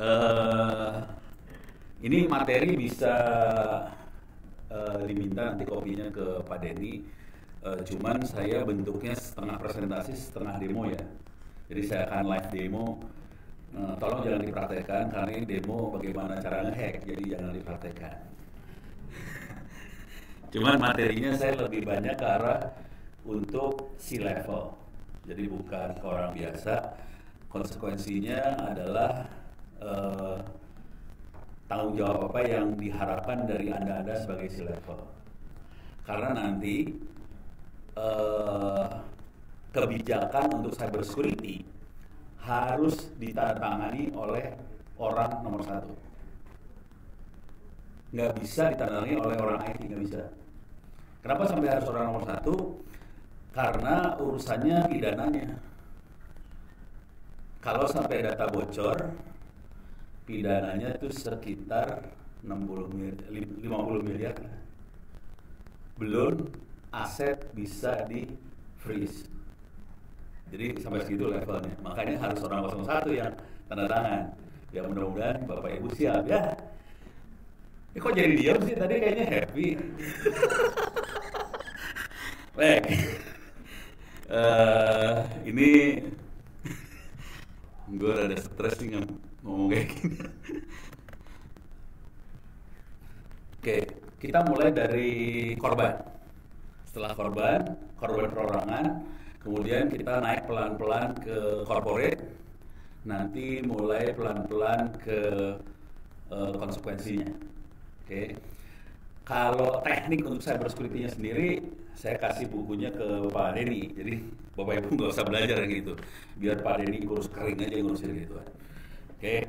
Eh, ini materi bisa diminta nanti kopinya ke Pak Denny. Cuman saya bentuknya setengah presentasi, setengah demo ya. Jadi saya akan live demo. Tolong jangan dipraktekkan karena ini demo bagaimana cara ngehack, jadi jangan dipraktekkan. Cuman materinya saya lebih banyak ke arah untuk C-level. Jadi bukan ke orang biasa. Konsekuensinya adalah eh, tanggung jawab apa yang diharapkan dari Anda sebagai C-level. Karena nanti eh, kebijakan untuk cyber security harus ditandatangani oleh orang nomor satu. Nggak bisa ditandatangani oleh orang IT, nggak bisa. Kenapa sampai harus orang nomor satu? Karena urusannya pidananya. Kalau sampai data bocor, pidananya itu sekitar 50 miliar. Belum aset bisa di freeze. Jadi sampai segitu levelnya. Makanya harus orang 01 yang tanda tangan. Ya mudah-mudahan Bapak Ibu siap ya. Kok jadi diam sih? Tadi kayaknya happy. Baik. Ini gue rada stres nih ngomong kayak gini. Oke, kita mulai dari korban. Setelah korban perorangan, kemudian kita naik pelan-pelan ke corporate, nanti mulai pelan-pelan ke konsekuensinya. Oke. Kalau teknik untuk cyber security-nya sendiri, saya kasih bukunya ke Pak Denny. Jadi Bapak Ibu nggak usah belajar yang gitu. Biar Pak Denny ngurus kering aja ngurusin gitu. Oke.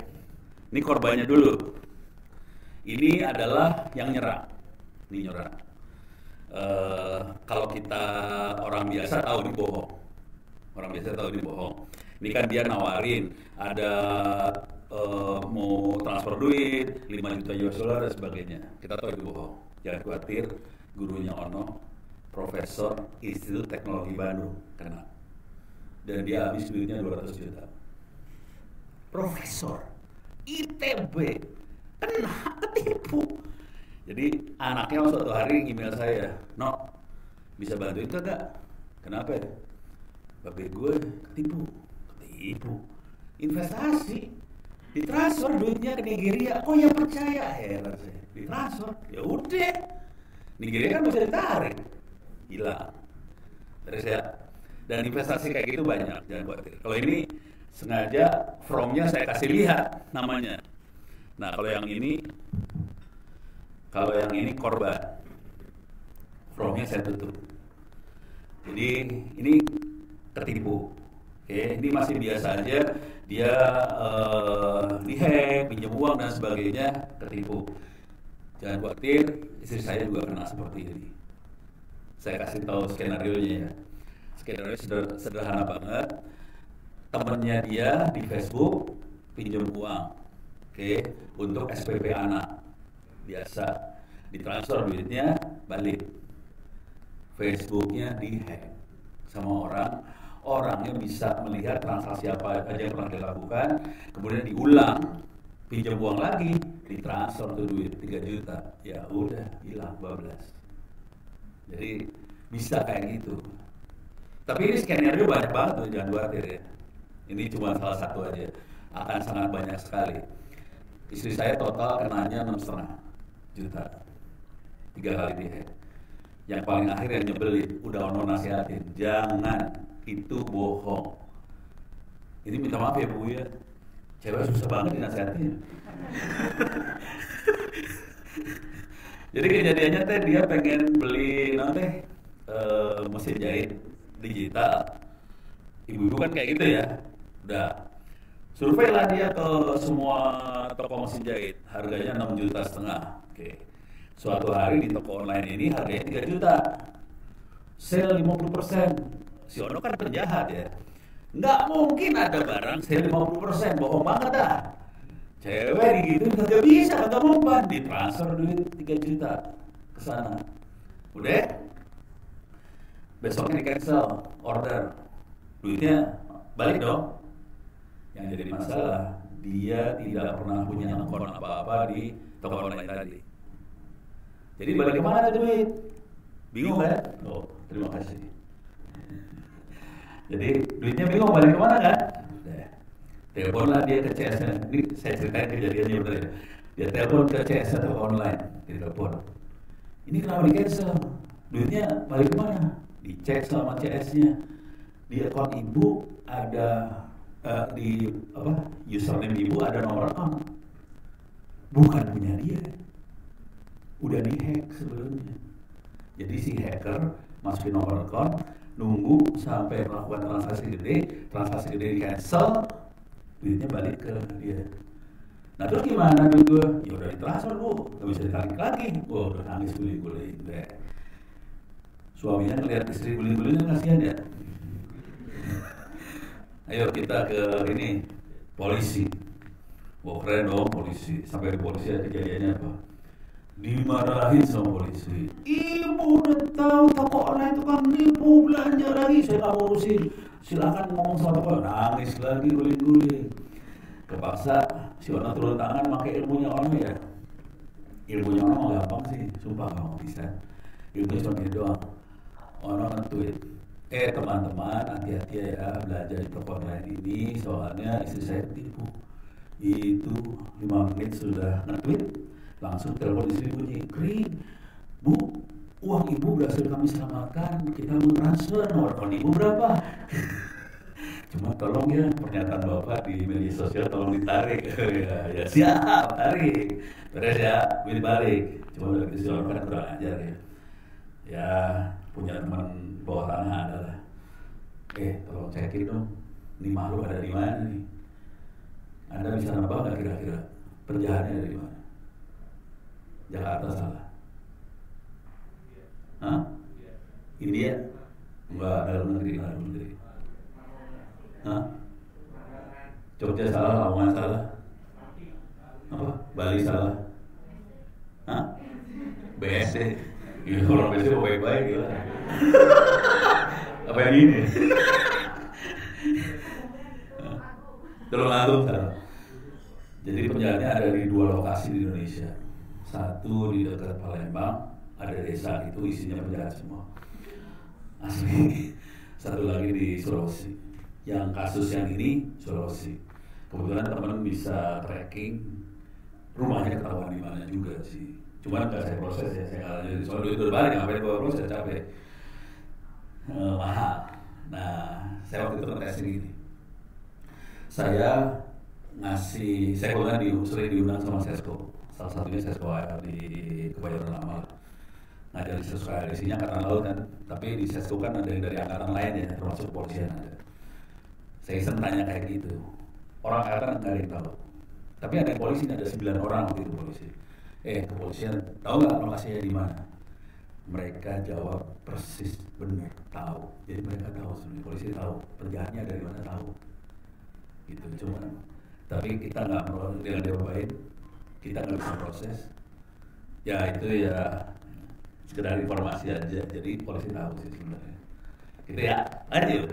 Ini korbannya dulu. Ini adalah yang nyerang. Ini nyerang. Kalau kita orang biasa tahu ini bohong. Orang biasa tahu ini bohong. Ini kan dia nawarin ada mau transfer duit 5 juta US dollar dan sebagainya. Kita tahu itu bohong. Jangan khawatir, gurunya Ono, Profesor Institut Teknologi Bandung kena. Dan dia habis duitnya 200 juta. Profesor ITB kena ketipu. Jadi anaknya suatu hari email saya, "No, bisa bantuin kagak?" "Kenapa ya?" "Babe gue ketipu." "Ketipu? Investasi? Ditransfer duitnya ke Nigeria." "Kok ya percaya?" Heran saya. "Ditransfer? Ya udah. Nigeria kan bisa ditarik." Hilang. Terus ya. Dan investasi kayak gitu banyak, jangan khawatir. Kalau ini sengaja from-nya saya kasih lihat namanya. Nah, kalau yang ini korban. From-nya saya tutup. Jadi ini ketipu. Oke, ini masih biasa aja. Dia dihack, pinjam uang dan sebagainya, ketipu. Jangan khawatir, istri saya juga kena seperti ini. Saya kasih tahu skenario-nya ya. Skenario sederhana banget. Temennya dia di Facebook pinjam uang, oke, untuk SPP anak. Biasa ditransfer duitnya balik. Facebooknya dihack sama orangnya bisa melihat transaksi apa aja yang pernah dilakukan, kemudian diulang, pinjam uang lagi, ditransfer tuh duit 3 juta, ya udah hilang 12. Jadi bisa kayak gitu. Tapi ini skenario banyak banget tuh, jangan khawatir ya. Ini cuma salah satu aja, akan sangat banyak sekali. Istri saya total kenanya 6,5 juta, 3 kali dihack. Yang paling akhir yang nyebelin, udah Ono nasihatin, jangan, itu bohong. Ini minta maaf ya Bu ya, cewek susah banget dinasihatin. Jadi kejadiannya teh dia pengen beli mesin jahit digital. Ibu-ibu kan kayak gitu ya. Udah survei lah dia ke semua toko mesin jahit, harganya 6,5 juta. Oke. Suatu hari di toko online ini harganya 3 juta. Sale 50%. Si Ono kan penjahat ya. Nggak mungkin ada barang sale 50%, bohong banget dah. Cewek gitu kagak bisa, kagak mempan, ditransfer duit 3 juta ke sana. Udah, besoknya di cancel order, duitnya balik dong. Yang jadi masalah dia tidak pernah punya akun apa-apa di toko online tadi. Jadi balik kemana tuh duit? Bingung kan? Oh, terima kasih. Jadi duitnya bingung balik kemana kan? Teleponlah dia ke CS. Ini saya ceritain kejadiannya benar ya. Dia telepon ke CS atau online, dia telepon. Ini kenapa di cancel? Duitnya balik kemana? Dicek sama CS-nya. Di akun ibu ada di username ibu ada nomor account. Bukan punya dia. Udah dihack sebelumnya. Jadi si hacker masukin nomor account, nunggu sampai melakukan transaksi gede di cancel, duitnya balik ke dia. Nah terus gimana duit gue? Ya udah ditransfer bu, gak bisa ditarik lagi. Wah udah nangis guling-guling. Suaminya ngeliat istri guling-guling kan kasihan ya. Ayo kita ke ini polisi. Wah keren dong polisi. Sampai di polisi ada kejadiannya apa? Dimarahin sama polisi. Ibu udah tahu toko online itu kan nipu belanja lagi. Saya nggak urusin. Silakan ngomong sama toko. Nangis lagi guling-guling. Kepaksa si orang turun tangan pakai ilmunya orang ya. Ilmunya orang mah gampang sih. Sumpah kamu bisa. Ilmunya cuma ini doang. Orang nge-tweet. Teman-teman hati-hati ya belanja di toko online ini. Soalnya istri saya tipu. Itu 5 menit sudah nge-tweet. Langsung telepon istri bunyi, Kring, Bu, uang ibu berhasil kami selamatkan, kita mau transfer, nomor telepon ibu berapa? Cuma tolong ya, pernyataan bapak di media sosial tolong ditarik. ya siap, tarik. Beres ya, duit balik. Cuma udah disuruh kan kurang ajar ya. Ya, punya teman bawah tanah adalah. Tolong cekin dong, ini makhluk ada di mana nih? Anda bisa nebak nggak kira-kira penjahatnya ada di mana? Jakarta salah. Hah? India? Enggak, dalam negeri. Hah? Jogja salah, Lamongan salah. Apa? Bali salah. Hah? BSD. Ini orang BSD baik-baik ya. Apa yang ini? Tulungagung salah. Jadi penjahatnya ada di 2 lokasi di Indonesia. Satu di dekat Palembang, ada desa itu isinya penjahat semua. Asli. Satu lagi di Sulawesi. Yang kasus yang ini Sulawesi. Kebetulan teman bisa tracking rumahnya ketahuan di mana juga sih. Cuman nggak saya proses ya, saya nggak lanjut. Soal duit berbalik, ngapain gue proses capek. Mahal. Nah, saya waktu itu ngetes gini. Saya kebetulan sering diundang sama Sesko. Salah satunya Sesko AR di Kebayoran Lama. Ngajar di Sesko AR, isinya angkatan laut kan. Tapi di Sesko kan ada yang dari angkatan lain ya, termasuk kepolisian ada. Saya iseng tanya kayak gitu. Orang angkatan nggak ada yang tahu. Tapi ada yang polisi, ada 9 orang waktu itu polisi. Kepolisian, tahu nggak lokasinya di mana? Mereka jawab persis benar, tahu. Jadi mereka tahu sebenarnya, polisi tahu. Penjahatnya dari mana tahu. Gitu, cuman. Tapi kita nggak mau dengan diapain. Kita nggak bisa proses, ya itu ya sekedar informasi aja. Jadi polisi tahu sih sebenarnya. Gitu ya, lanjut.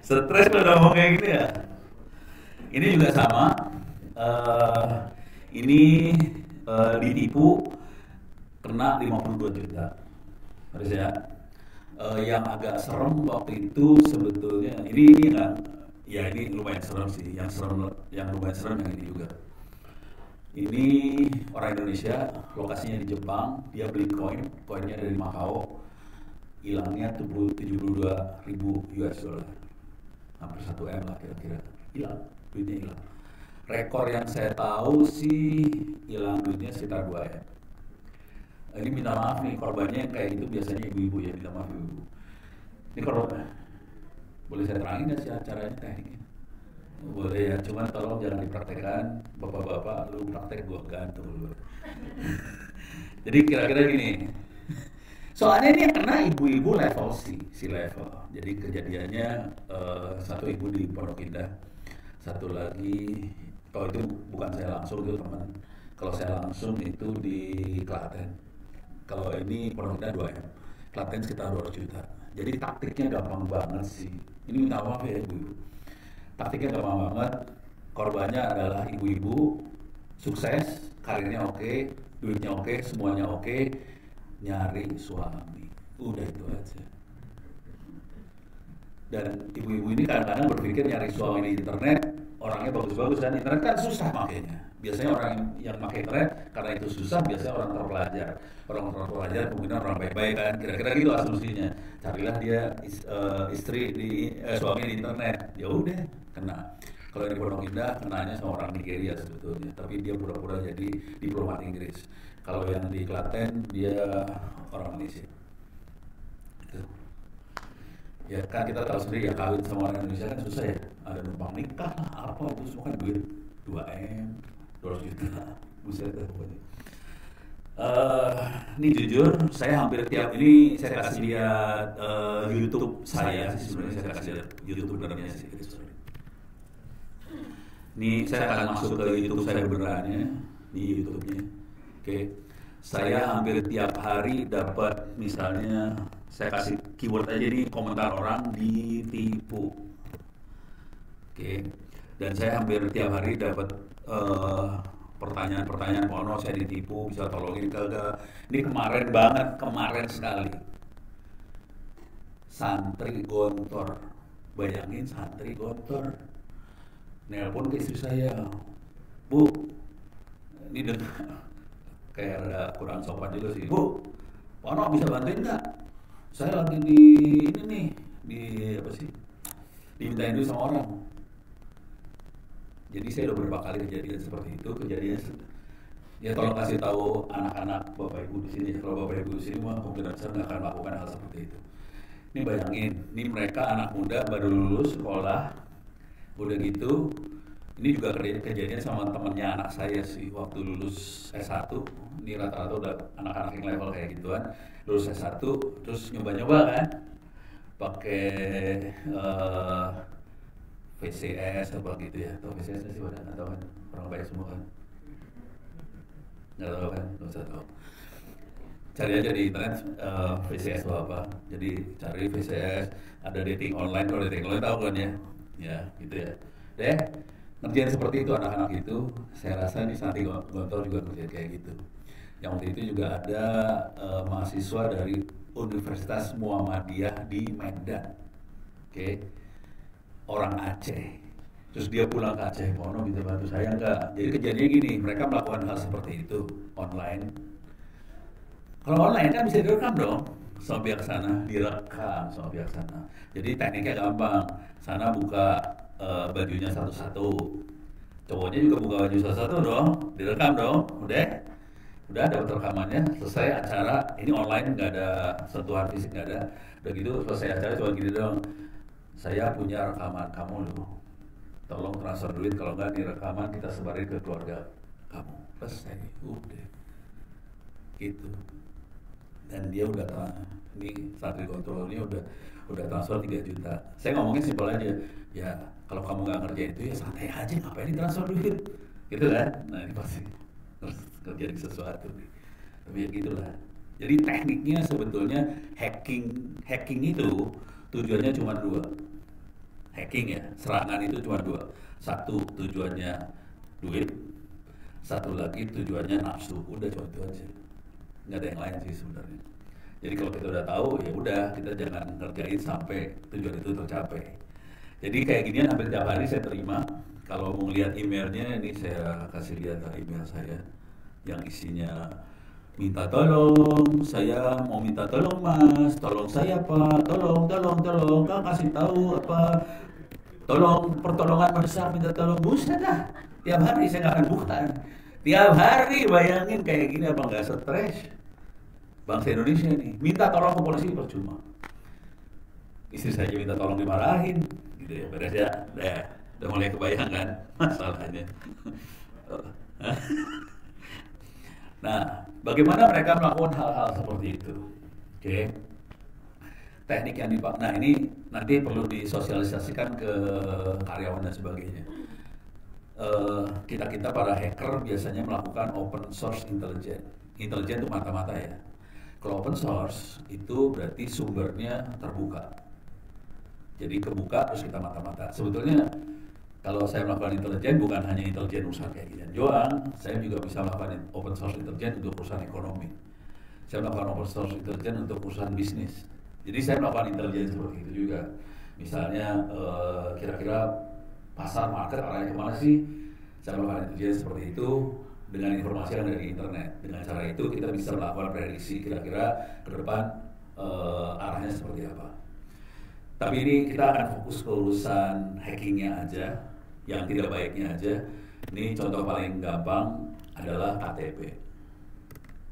Stres udah ngomong kayak gitu ya. Ini juga sama. Ini ditipu kena 52 juta. Harus ya. Yang agak serem waktu itu sebetulnya ini enggak. Ya ini lumayan serem sih, yang lumayan serem yang ini juga. Ini orang Indonesia, lokasinya di Jepang, dia beli koinnya dari Macau, hilangnya 72.000 US dollar, hampir 1 M lah kira-kira, hilang, duitnya hilang. Rekor yang saya tahu sih hilang duitnya sekitar 2 M. Ini minta maaf nih, korbannya kayak gitu biasanya ibu-ibu ya, minta maaf ibu-ibu. Ini korban. Boleh saya terangin nggak sih caranya tekniknya? Boleh ya, cuman tolong jangan dipraktekkan. Bapak-bapak, lu praktek gua gantung lu. Jadi kira-kira gini. Soalnya ini yang kena ibu-ibu level si level. Jadi kejadiannya satu ibu di Pondok Indah, satu lagi, kalau itu bukan saya langsung, itu teman. Kalau saya langsung itu di Klaten. Kalau ini Pondok Indah 2M, Klaten sekitar 200 juta. Jadi taktiknya gampang banget sih. Ini minta maaf ya ibu. Taktiknya gampang banget. Korbannya adalah ibu-ibu, sukses, karirnya oke, duitnya oke, semuanya oke, nyari suami. Udah itu aja. Dan ibu-ibu ini kadang-kadang berpikir nyari suami di internet, orangnya bagus-bagus, dan internet kan susah makanya. Biasanya orang yang pakai internet karena itu susah, biasanya orang terpelajar. Orang terpelajar kemudian orang baik-baik kan, kira-kira gitu asumsinya. Carilah dia suami di internet, ya udah kena. Kalau di Pondok Indah kenanya sama orang Nigeria sebetulnya, tapi dia pura-pura jadi diplomat Inggris. Kalau yang di Klaten dia orang Malaysia. Gitu. Ya kan kita tahu sendiri ya, kawin sama orang Indonesia kan susah ya. Ada numpang nikah lah, apa itu semua kan duit 2M, 200 juta, buset dah pokoknya. Ini jujur, saya hampir tiap ini saya kasih lihat YouTube saya sih sebenarnya, saya kasih lihat YouTubernya sih. Ini saya akan masuk ke YouTube saya benerannya di YouTube-nya. Oke. Saya hampir tiap hari dapat, misalnya saya kasih keyword aja nih, komentar orang ditipu. Oke. Dan saya hampir tiap hari dapat pertanyaan-pertanyaan, "Pono saya ditipu, bisa tolongin kagak?" Ini kemarin sekali. Santri gontor. Bayangin santri gontor. Nelpon ke istri saya, "Bu, ini kayak ada kurang sopan juga sih, Bu, Pono bisa bantuin nggak? Saya lagi di ini nih, di apa sih? Dimintain duit sama orang." Jadi saya udah beberapa kali kejadian seperti itu, ya tolong kasih tahu anak-anak bapak ibu di sini. Kalau bapak ibu di sini mah kemungkinan besar nggak akan melakukan hal seperti itu. Ini bayangin, ini mereka anak muda baru lulus sekolah, udah gitu. Ini juga kejadian sama temennya anak saya sih, waktu lulus S1. Ini rata-rata udah anak-anak yang level kayak gituan, lulus S1 terus nyoba-nyoba kan, pakai VCS apa gitu ya, atau VCS sih pada nggak tahu kan, orang baik semua kan, nggak tahu kan, nggak usah tahu. Cari aja di internet VCS atau apa. Jadi cari VCS, ada dating online. Kalau dating online tahu kan ya gitu ya. Deh, ngerjain seperti itu anak-anak itu. Saya rasa nih Santi Gontor juga ngerjain kayak gitu. Yang waktu itu juga ada mahasiswa dari Universitas Muhammadiyah di Medan. Oke. Orang Aceh, terus dia pulang ke Aceh, "Pono bisa bantu saya nggak?" Jadi kejadiannya gini, mereka melakukan hal seperti itu online. Kalau online kan bisa direkam dong, sama pihak sana, direkam sama pihak sana. Jadi tekniknya gampang, sana buka bajunya satu-satu, cowoknya juga buka baju satu-satu dong, direkam dong, udah dapat rekamannya, selesai acara. Ini online, nggak ada sentuhan fisik, nggak ada. Udah gitu selesai acara cuma gini dong, "Saya punya rekaman kamu loh, tolong transfer duit, kalau nggak di rekaman kita sebarin ke keluarga kamu." Selesai, udah gitu. Dan dia udah ini Santri Kontrol ini udah transfer 3 juta. Saya ngomongnya simpel aja, ya kalau kamu nggak ngerjain itu ya santai aja, ngapain transfer duit gitu kan. Nah ini pasti harus ngerjain sesuatu nih. Tapi ya gitulah. Jadi tekniknya sebetulnya hacking itu tujuannya cuma 2. Hacking ya, serangan itu cuma 2. Satu tujuannya duit, satu lagi tujuannya nafsu. Udah cuma itu aja, nggak ada yang lain sih sebenarnya. Jadi kalau kita udah tahu, ya udah, kita jangan ngerjain sampai tujuan itu tercapai. Jadi kayak ginian hampir tiap hari saya terima. Kalau mau lihat emailnya, ini saya kasih lihat email saya yang isinya, "Minta tolong, saya mau minta tolong Mas, tolong saya Pak, tolong, Kang kasih tahu apa, tolong pertolongan besar, minta tolong." Buset dah, tiap hari saya nggak akan buka. Tiap hari bayangin kayak gini, apa nggak stres? Bangsa Indonesia nih, minta tolong ke polisi percuma. Istri saya minta tolong dimarahin, gitu ya, beres ya, udah mulai kebayang kan masalahnya. Nah, bagaimana mereka melakukan hal-hal seperti itu? Oke. Teknik yang dipakai, nah ini nanti perlu disosialisasikan ke karyawan dan sebagainya. Kita para hacker biasanya melakukan open source intelligence. Intelijen itu mata-mata ya. Kalau open source itu berarti sumbernya terbuka. Jadi kebuka terus kita mata-mata. Sebetulnya Kalau saya melakukan intelijen bukan hanya intelijen urusan kayak gini doang, saya juga bisa melakukan open source intelijen untuk urusan ekonomi. Saya melakukan open source intelijen untuk urusan bisnis. Jadi saya melakukan intelijen seperti itu juga. Misalnya kira-kira pasar market arahnya kemana sih? Saya melakukan intelijen seperti itu dengan informasi yang ada di internet. Dengan cara itu kita bisa melakukan prediksi kira-kira ke depan arahnya seperti apa. Tapi ini kita akan fokus ke urusan hackingnya aja, yang tidak baiknya aja. Ini contoh paling gampang adalah KTP.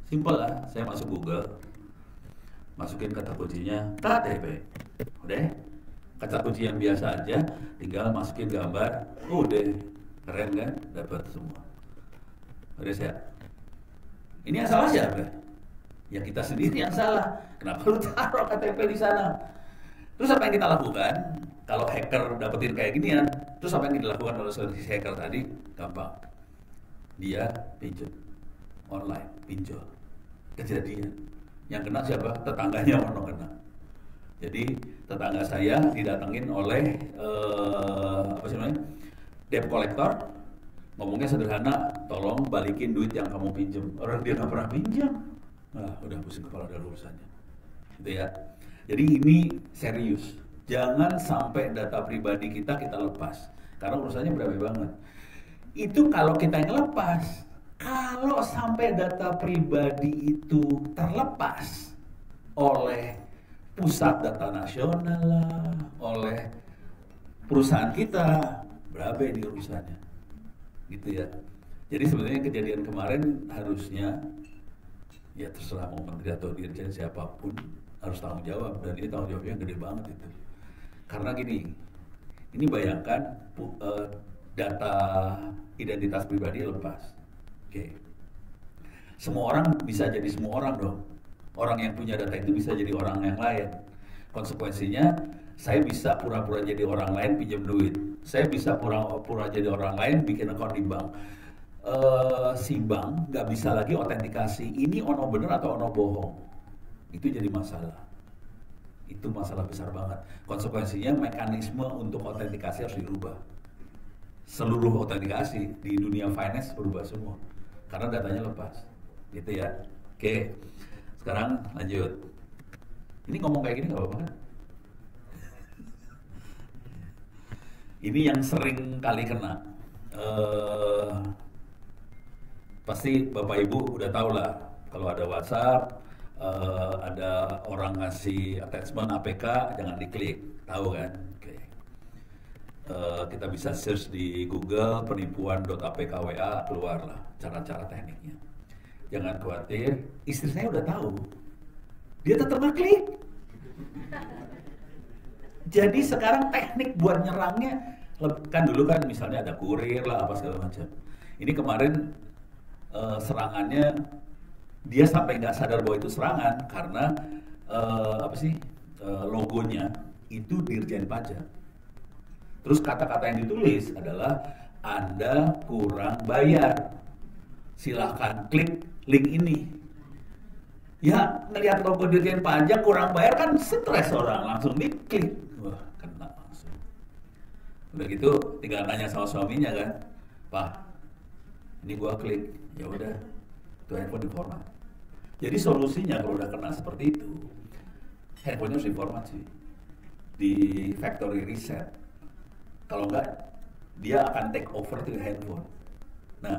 Simpel lah, saya masuk Google, masukin kata kuncinya KTP, udah. Kata kunci yang biasa aja, tinggal masukin gambar, udah, keren kan, dapat semua. Udah siap. Ini yang salah siapa? Ya kita sendiri yang salah. Kenapa lu taruh KTP di sana? Terus apa yang kita lakukan? Kalau hacker dapetin kayak ginian, terus apa yang dilakukan oleh si hacker tadi? Gampang. Dia pinjol online, pinjol. Kejadian. Yang kena siapa? Tetangganya ono kena. Jadi tetangga saya didatengin oleh apa sih namanya? Debt collector. Ngomongnya sederhana, tolong balikin duit yang kamu pinjam. Orang dia nggak pernah pinjam. Nah, udah pusing kepala dari urusannya. Gitu ya. Jadi ini serius. Jangan sampai data pribadi kita lepas. Karena urusannya berat banget. Itu kalau kita yang lepas. Kalau sampai data pribadi itu terlepas oleh pusat data nasional lah, oleh perusahaan kita, berapa ini urusannya? Gitu ya. Jadi sebenarnya kejadian kemarin harusnya ya terserah mau menteri atau dirjen siapapun harus tanggung jawab, dan ini tanggung jawabnya gede banget itu. Karena gini, ini bayangkan data identitas pribadi lepas. Oke. Semua orang bisa jadi semua orang dong. Orang yang punya data itu bisa jadi orang yang lain. Konsekuensinya saya bisa pura-pura jadi orang lain pinjam duit. Saya bisa pura-pura jadi orang lain bikin akun di bank. Si bank nggak bisa lagi autentikasi ini ono bener atau ono bohong. Itu jadi masalah. Itu masalah besar banget. Konsekuensinya mekanisme untuk autentikasi harus dirubah. Seluruh autentikasi di dunia finance berubah semua. Karena datanya lepas. Gitu ya. Oke. Sekarang lanjut. Ini ngomong kayak gini nggak apa-apa kan? Ini yang sering kali kena. Pasti Bapak Ibu udah tahu lah. Kalau ada WhatsApp, ada orang ngasih attachment APK, jangan diklik. Tahu kan? Oke. Kita bisa search di Google penipuan.apkwa, keluarlah cara-cara tekniknya. Jangan khawatir, istri saya udah tahu. Dia tetap ngeklik. Jadi sekarang teknik buat nyerangnya, kan dulu kan misalnya ada kurir lah apa segala macam. Ini kemarin serangannya dia sampai nggak sadar bahwa itu serangan karena logonya itu Dirjen Pajak. Terus kata-kata yang ditulis adalah Anda kurang bayar. Silahkan klik link ini. Ya, ngelihat logo Dirjen Pajak kurang bayar kan stres orang, langsung diklik. Wah, kena langsung. Udah gitu tinggal nanya sama suaminya kan, Pak, ini gua klik. Ya udah, itu handphone diformat. Jadi solusinya kalau udah kena seperti itu, handphonenya harus diformat sih. Di factory reset. Kalau enggak, dia akan take over tuh handphone. Nah,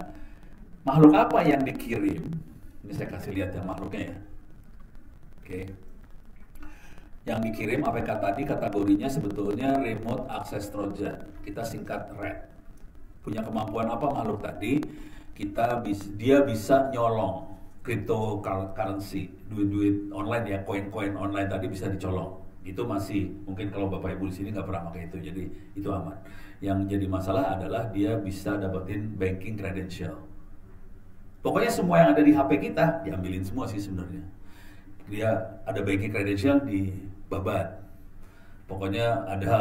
makhluk apa yang dikirim? Ini saya kasih lihat ya makhluknya ya. Oke. Yang dikirim APK tadi kategorinya sebetulnya remote access trojan. Kita singkat RAT. Punya kemampuan apa makhluk tadi? Dia bisa nyolong cryptocurrency, duit-duit online ya, koin-koin online tadi bisa dicolong. Itu masih mungkin kalau Bapak Ibu di sini nggak pernah pakai itu, jadi itu aman. Yang jadi masalah adalah dia bisa dapetin banking credential. Pokoknya semua yang ada di HP kita diambilin semua sih sebenarnya. Dia ada banking credential di babat. Pokoknya ada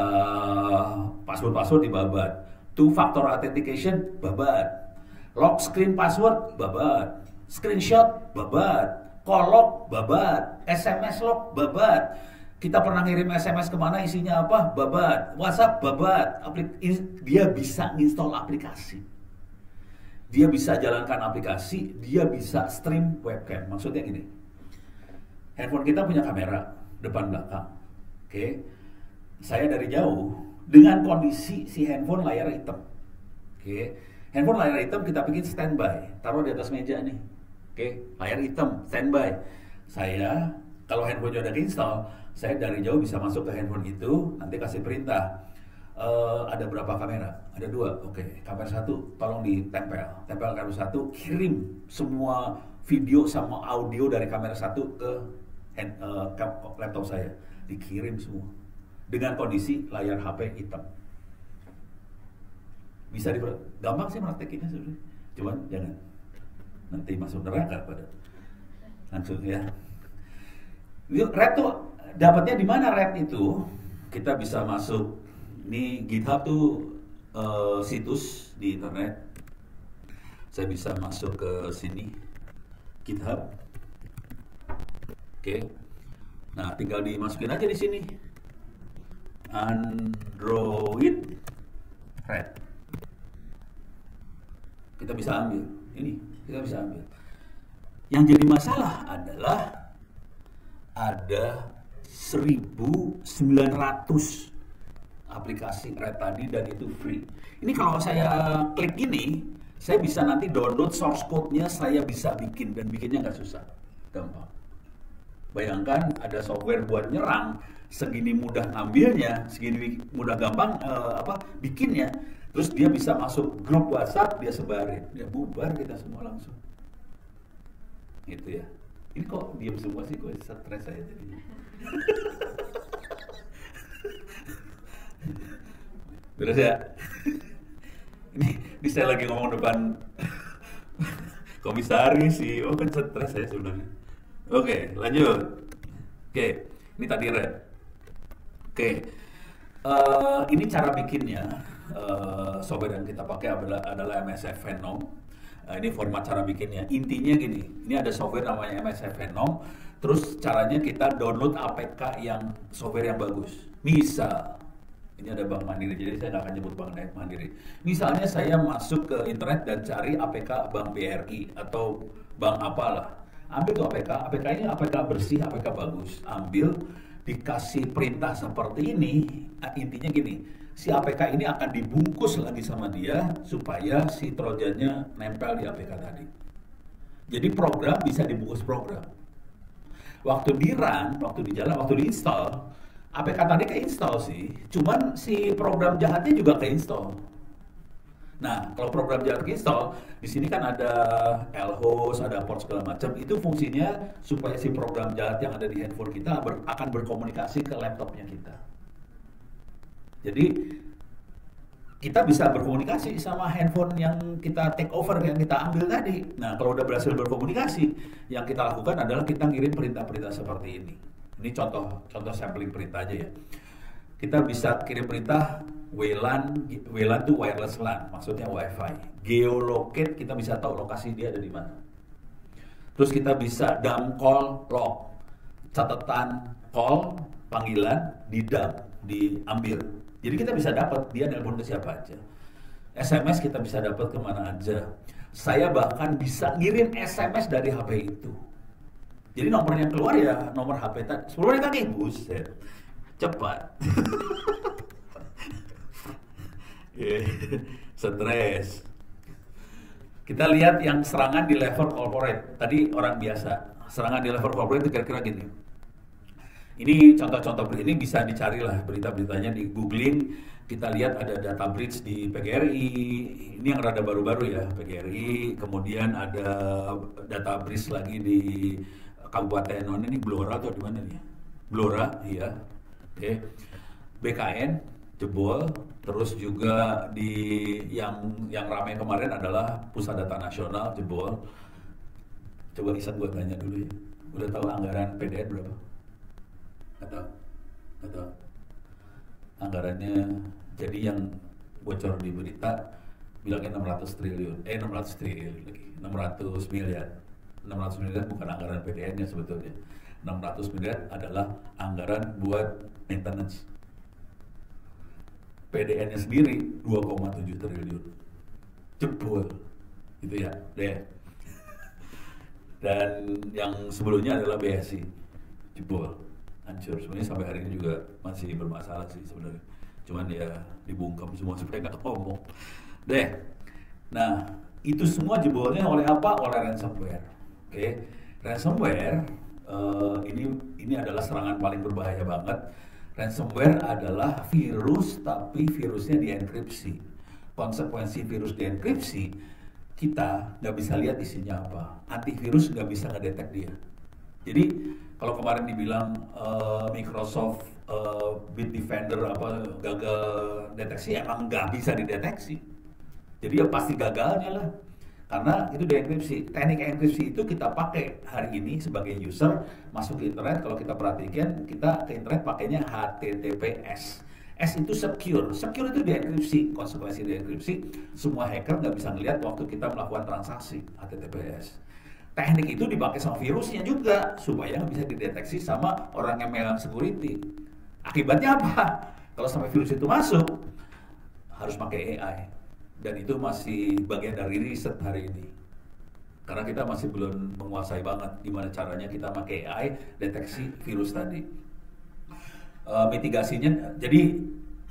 password di babat. Two factor authentication babat. Lock screen password babat. Screenshot babat. Call log babat. SMS log babat. Kita pernah ngirim SMS kemana isinya apa? Babat. WhatsApp babat. Dia bisa install aplikasi. Dia bisa jalankan aplikasi. Dia bisa stream webcam. Maksudnya gini. Handphone kita punya kamera depan belakang. Oke. Saya dari jauh dengan kondisi si handphone layar hitam. Oke. Handphone layar hitam kita bikin standby. Taruh di atas meja nih. Oke. Layar hitam standby. Saya kalau handphonenya udah install, saya dari jauh bisa masuk ke handphone itu, nanti kasih perintah. Ada berapa kamera? Ada 2. Oke, kamera 1 tolong ditempel. Tempel kamera 1, kirim semua video sama audio dari kamera 1 ke laptop saya. Dikirim semua. Dengan kondisi layar HP hitam. Bisa gampang sih praktekinnya sebenarnya. Cuman jangan. Nanti masuk neraka pada. Langsung ya. Red tuh dapatnya di mana Red itu? Kita bisa masuk, ini GitHub tuh situs di internet. Saya bisa masuk ke sini, GitHub. Oke. Nah, tinggal dimasukin aja di sini. Android Red. Kita bisa ambil. Ini, kita bisa ambil. Yang jadi masalah adalah ada 1.900 aplikasi Red tadi dan itu free. Ini kalau saya klik ini, saya bisa nanti download source code-nya, saya bisa bikin dan bikinnya nggak susah, gampang. Bayangkan ada software buat nyerang, segini mudah ngambilnya, segini mudah gampang bikinnya. Terus dia bisa masuk grup WhatsApp, dia sebarin, dia bubar kita semua langsung. Gitu ya. Ini kok diam semua sih, kok stres saya jadinya. Terus ya, ini saya lagi ngomong depan komisaris sih, kan stres saya sebenarnya. Oke, lanjut. Oke, ini tadi Red. Oke, ini cara bikinnya. Software yang kita pakai adalah MSF Venom. Ini format cara bikinnya. Intinya gini, ini ada software namanya MSF Venom. Terus caranya kita download APK yang software yang bagus. Misal, ini ada Bank Mandiri, jadi saya nggak akan nyebut Bank Mandiri. Misalnya saya masuk ke internet dan cari APK Bank BRI atau bank apalah. Ambil tuh APK, APK ini APK bersih, APK bagus. Ambil, dikasih perintah seperti ini, intinya gini, si APK ini akan dibungkus lagi sama dia supaya si trojannya nempel di APK tadi. Jadi program bisa dibungkus program. Waktu di run, waktu di jalan, waktu di install, APK tadi ke-install sih, cuman si program jahatnya juga ke-install. Nah, kalau program jahat ke-install, di sini kan ada lhost, ada port segala macam, itu fungsinya supaya si program jahat yang ada di handphone kita akan berkomunikasi ke laptopnya kita. Jadi kita bisa berkomunikasi sama handphone yang kita take over, yang kita ambil tadi. Nah, kalau udah berhasil berkomunikasi, yang kita lakukan adalah kita ngirim perintah-perintah seperti ini. Ini contoh sampling perintah aja ya. Kita bisa kirim perintah WLAN itu wireless LAN, maksudnya WiFi. Geolocate, kita bisa tahu lokasi dia ada di mana. Terus kita bisa dump call log, catatan call, panggilan, diambil. Jadi kita bisa dapat dia nelpon ke siapa aja. SMS kita bisa dapat kemana aja. Saya bahkan bisa ngirim SMS dari HP itu. Jadi nomor yang keluar ya nomor HP tadi. 10 menit lagi, buset. Cepat. Stres. Kita lihat yang serangan di level corporate. Tadi orang biasa. Serangan di level corporate itu kira-kira gini. Ini contoh-contoh ini bisa dicari lah berita-beritanya di googling. Kita lihat ada data breach di PGRI. Ini yang rada baru-baru ya, PGRI. Kemudian ada data breach lagi di Kabupaten ini Blora atau di mana nih? Blora, iya. Oke. BKN jebol. Terus juga di yang ramai kemarin adalah Pusat Data Nasional jebol. Coba Isan gue tanya dulu ya. Udah tahu anggaran PDN berapa? Nggak tahu. Anggarannya, jadi yang bocor di berita bilangnya 600 triliun lagi, 600 miliar. 600 miliar bukan anggaran PDN-nya sebetulnya. 600 miliar adalah anggaran buat maintenance. PDN-nya sendiri 2,7 triliun. Jebol. Gitu ya, deh. Dan yang sebelumnya adalah BSI. Jebol. Hancur. Sebenarnya sampai hari ini juga masih bermasalah sih sebenarnya. Cuman ya dibungkam semua supaya nggak ngomong. Deh. Nah, itu semua jebolnya oleh apa? Oleh ransomware. Oke. Ransomware ini adalah serangan paling berbahaya banget. Ransomware adalah virus, tapi virusnya dienkripsi. Konsekuensi virus dienkripsi, kita nggak bisa lihat isinya apa. Antivirus nggak bisa ngedetek dia. Jadi kalau kemarin dibilang Microsoft Bitdefender apa gagal deteksi, emang nggak bisa dideteksi. Jadi ya pasti gagalnya lah. Karena itu dienkripsi. Teknik enkripsi itu kita pakai hari ini sebagai user masuk ke internet. Kalau kita perhatikan, kita ke internet pakainya HTTPS. S itu secure. Secure itu dienkripsi. Konsekuensi dienkripsi, semua hacker nggak bisa ngelihat waktu kita melakukan transaksi HTTPS. Teknik itu dipakai sama virusnya juga supaya nggak bisa dideteksi sama orang yang megang security. Akibatnya apa? Kalau sampai virus itu masuk, harus pakai AI. Dan itu masih bagian dari riset hari ini. Karena kita masih belum menguasai banget gimana caranya kita pakai AI deteksi virus tadi. Mitigasinya, jadi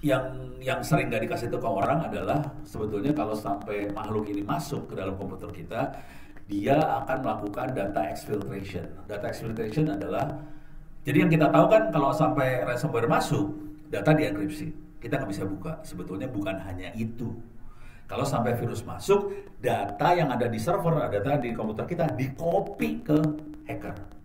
yang sering nggak dikasih tahu ke orang adalah sebetulnya kalau sampai makhluk ini masuk ke dalam komputer kita, dia akan melakukan data exfiltration. Data exfiltration adalah, jadi yang kita tahu kan kalau sampai ransomware masuk, data dienkripsi. Kita nggak bisa buka. Sebetulnya bukan hanya itu. Kalau sampai virus masuk, data yang ada di server, data di komputer kita di-copy ke hacker.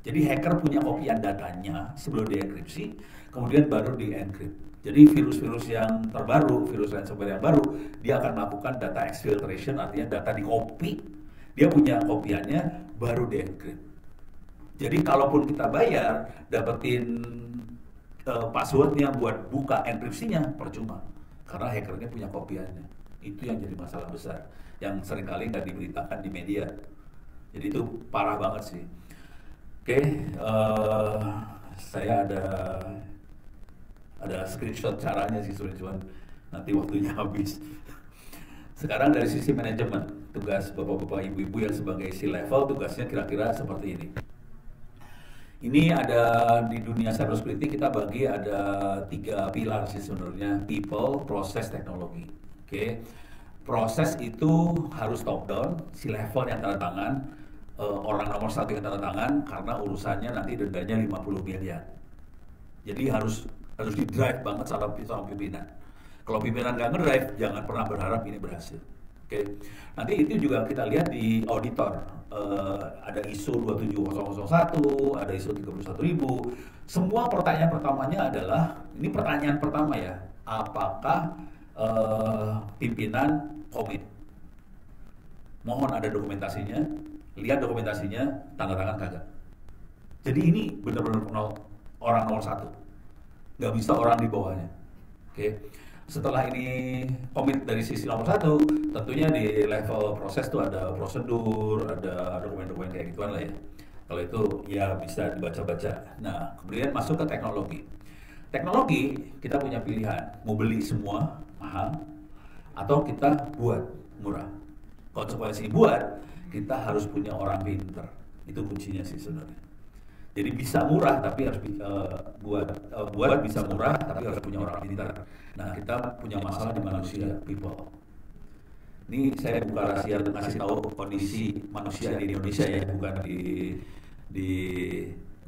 Jadi hacker punya kopian datanya sebelum dienkripsi, kemudian baru di-encrypt. Jadi virus-virus yang terbaru, virus ransomware yang baru, dia akan melakukan data exfiltration, artinya data di-copy, dia punya kopiannya, baru di-encrypt. Jadi kalaupun kita bayar, dapetin passwordnya buat buka enkripsinya, percuma. Karena hackernya punya kopiannya. Itu yang jadi masalah besar, yang seringkali nggak diberitakan di media. Jadi itu parah banget sih. Oke, saya ada screenshot caranya sih, cuman nanti waktunya habis. Sekarang dari sisi manajemen, tugas bapak-bapak, ibu-ibu yang sebagai C-level, tugasnya kira-kira seperti ini. Ini ada di dunia cybersecurity kita bagi ada 3 pilar sih sebenarnya, people, proses, teknologi. Oke. Proses itu harus top down, si level yang tanda tangan, orang nomor 1 yang tanda tangan karena urusannya nanti dendanya 50 miliar. Jadi harus di drive banget sama pimpinan. Kalau pimpinan nggak ngedrive, jangan pernah berharap ini berhasil. Oke. Nanti itu juga kita lihat di auditor. Ada ISO 27001, ada ISO 31000. Semua pertanyaan pertamanya adalah, ini pertanyaan pertama ya, apakah pimpinan komit? Mohon ada dokumentasinya, lihat dokumentasinya, tanda tangan kagak. Jadi ini benar-benar orang nomor 1, nggak bisa orang di bawahnya. Oke. Setelah ini komit dari sisi nomor 1, tentunya di level proses tuh ada prosedur, ada dokumen-dokumen kayak gituan lah ya. Kalau itu ya bisa dibaca-baca. Nah, kemudian masuk ke teknologi. Teknologi kita punya pilihan, mau beli semua mahal atau kita buat murah. Konsekuensi buat, kita harus punya orang pinter. Itu kuncinya sih sebenarnya. Jadi bisa murah tapi harus buat bisa murah tapi harus punya orang pintar. Nah, kita punya masalah di manusia, people. Ini saya buka rahasia untuk kasih tahu kondisi manusia di Indonesia ya, bukan di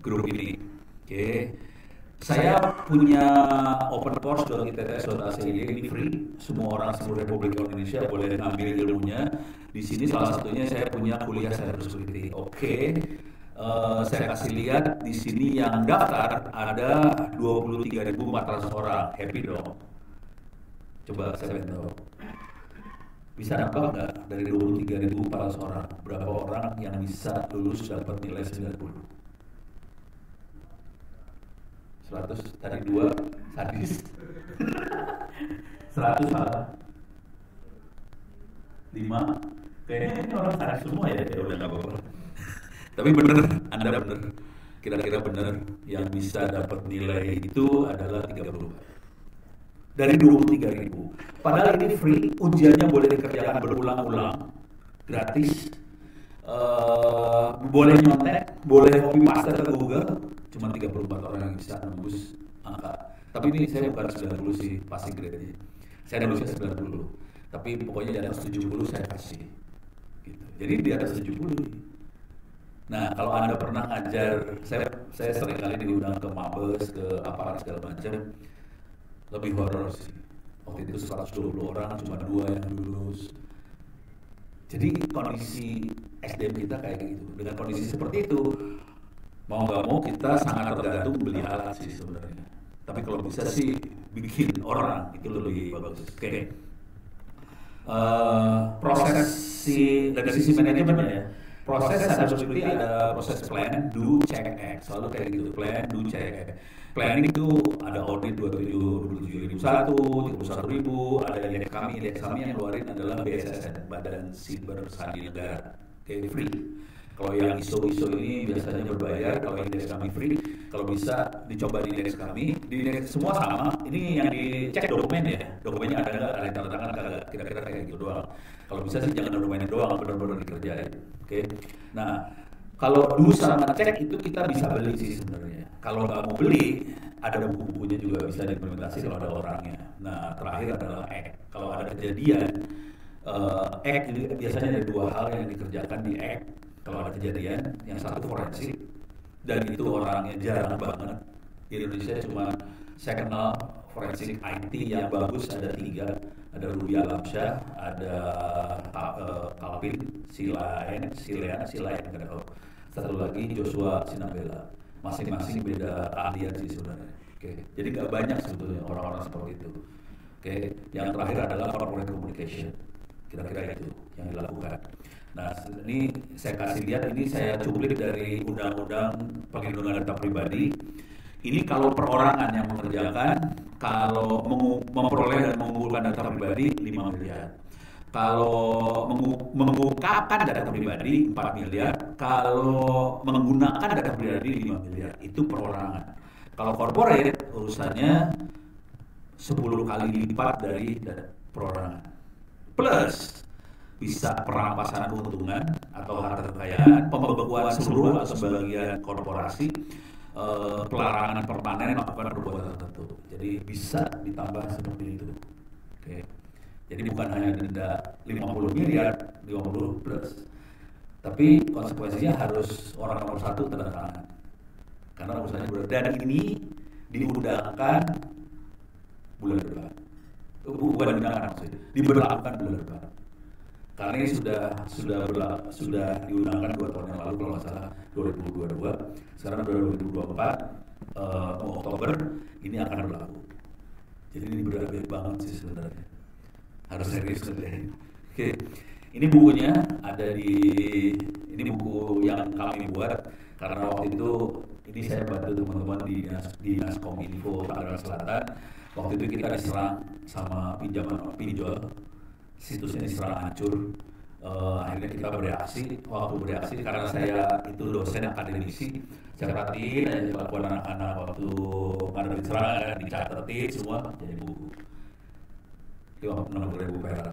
grup ini. Oke. Saya punya open course .its.ac ini free. Semua orang seluruh Republik Indonesia boleh ngambil ilmunya. Di sini salah satunya saya punya kuliah cybersecurity. Oke. Saya kasih lihat di sini yang daftar ada 23.400 orang. Happy dong. Coba saya tahu. Bisa dapat nggak dari 23.400 orang? Berapa orang yang bisa lulus dapat nilai 90? 100 tadi 2 sadis. 100 salah. 5 kayaknya ini orang sadis semua ya. Ya udah nggak apa-apa. Tapi benar, Anda benar. Kira-kira benar yang bisa dapat nilai itu adalah 30 dari 23.000. Padahal ini free, ujiannya boleh dikerjakan berulang-ulang, gratis. Boleh nyontek, boleh copy paste ke Google, cuma 34 orang yang bisa nembus angka. Tapi ini saya bukan 90 sih passing grade-nya. Saya nulisnya 90. Tapi pokoknya di atas 70 saya kasih. Gitu. Jadi di atas 70. Nah, kalau Anda pernah ngajar, saya sering kali diundang ke Mabes, ke aparat segala macam, lebih horor sih. Waktu itu 120 orang, cuma 2 yang lulus. Jadi kondisi SDM kita kayak gitu. Dengan kondisi seperti itu, mau nggak mau kita sangat tergantung beli alat sih sebenarnya. Tapi kalau bisa sih bikin orang itu lebih bagus. Oke. Proses dari sisi manajemen ya. Proses harus seperti ada proses plan, do, check, act. Selalu kayak gitu. Plan, do, check, act. Planning itu ada audit 27.001, 31.000, ada indeks kami yang keluarin adalah BSSN, Badan Siber Sandi Negara, kayak free. Kalau yang ISO ini biasanya berbayar, kalau indeks kami free, kalau bisa dicoba di indeks kami, di indeks semua sama, ini yang dicek dokumen ya, dokumennya ada nggak, ada yang tanda tangan kagak, kira-kira kayak gitu doang. Kalau bisa sih jangan dokumennya doang, benar-benar dikerjain, oke? Nah, kalau dulu sama cek itu kita bisa beli sih sebenarnya. Kalau nggak mau beli, ada buku-bukunya juga bisa diimplementasi kalau ada orangnya. Nah, terakhir adalah act. Kalau ada kejadian, act ini biasanya ada 2 hal yang dikerjakan di act. Kalau ada kejadian, yang satu forensik, dan itu orangnya jarang banget. Di Indonesia cuma saya kenal forensik IT yang bagus ada 3. Ada Rudy Alamsyah, ada Calvin Silayan, satu lagi Joshua Sinambela. Masing-masing beda keahlian sih sebenarnya. Oke. Jadi nggak banyak sebetulnya orang-orang seperti itu. Oke. Yang terakhir adalah corporate communication. Kira-kira itu yang dilakukan. Nah, ini saya kasih lihat, ini saya cuplik dari Undang-Undang Perlindungan Data Pribadi. Ini kalau perorangan yang mengerjakan, kalau memperoleh dan mengumpulkan data pribadi 5 miliar. Kalau mengungkapkan data pribadi 4 miliar, kalau menggunakan data pribadi 5 miliar, itu perorangan. Kalau corporate urusannya 10 kali lipat dari perorangan. Plus bisa perampasan keuntungan atau harta kekayaan, pembekuan seluruh atau sebagian korporasi, pelarangan permanen melakukan perbuatan tertentu. Jadi bisa ditambah seperti itu. Oke. Jadi bukan hanya denda 50 miliar, 50 plus. Tapi konsekuensinya harus orang nomor 1 tanda tangan. Karena urusannya berat. Dan ini diundangkan bulan depan. Bukan diundangkan maksudnya, diberlakukan bulan depan. Karena ini sudah diundangkan 2 tahun yang lalu kalau nggak salah 2022. Sekarang 2024 Oktober ini akan berlaku. Jadi ini berat banget sih sebenarnya. Harus serius sebenarnya. Oke, ini bukunya ada ini buku yang kami buat karena waktu itu ini saya bantu teman-teman di Dinas Kominfo Tangerang Selatan. Waktu itu kita diserang sama pinjol, situsnya diserang hancur. Akhirnya kita bereaksi. Waktu bereaksi karena saya itu dosen akademisi, saya perhatiin aja kelakuan anak-anak waktu ngadepin serangan, dicatetin semua jadi buku. 60.000 perak.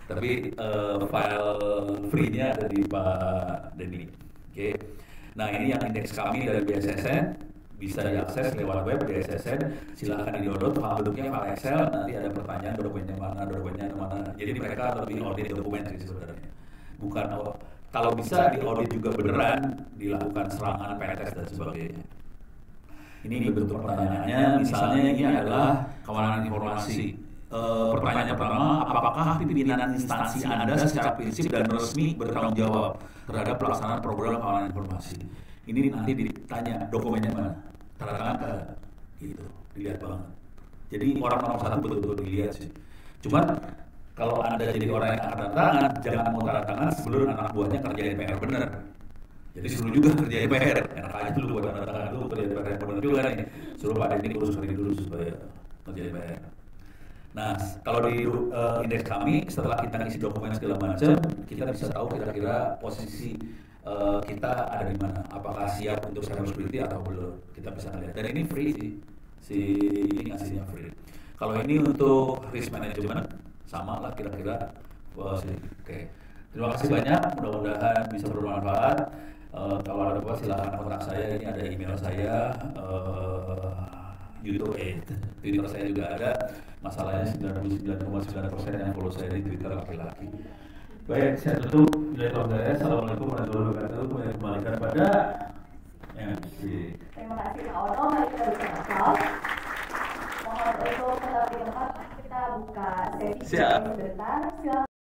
Tapi file free-nya ada di Pak Denny. Oke. Nah, ini yang indeks kami dari BSSN, bisa diakses lewat web BSSN. Silakan di-download, file bentuknya file Excel. Nanti ada pertanyaan dokumennya mana. Jadi mereka lebih audit dokumen sih sebenarnya. Bukan kalau bisa di-audit juga beneran, dilakukan serangan, PTS dan sebagainya. Ini bentuk pertanyaannya, misalnya ini adalah keamanan informasi. Pertanyaan pertama, apakah pimpinan instansi Anda secara prinsip dan resmi bertanggung jawab terhadap pelaksanaan program keamanan informasi? Ini nanti ditanya dokumennya mana, tanda tangan ke, gitu, dilihat banget. Jadi orang nomor 1 betul-betul dilihat sih. Cuman kalau Anda jadi orang yang tanda tangan, jangan mau tanda tangan sebelum anak buahnya kerjain PR bener. Jadi suruh juga kerjain PR, enak aja dulu buat tanda tangan dulu, kerjain PR bener juga nih. Suruh Pak Denny urus hari dulu supaya kerjain PR. Nah, kalau di indeks kami, setelah kita ngisi dokumen segala macam, kita bisa tahu kira-kira posisi kita ada di mana, apakah siap untuk cybersecurity atau belum, kita bisa lihat. Dan ini free sih, ini ngasihnya free. Kalau ini untuk risk management sama lah kira-kira. Oke. Terima kasih banyak, mudah-mudahan bisa bermanfaat. Kalau ada apa silakan kontak saya, ini ada email saya, YouTube, Twitter saya juga ada. Masalahnya 99,9% yang follow saya di Twitter laki-laki. Baik, saya tutup. Assalamualaikum warahmatullahi wabarakatuh. Saya kembalikan pada MC. Terima kasih Pak Ono, mari kita bersama. Mohon untuk tetap di tempat, kita buka sesi sebentar.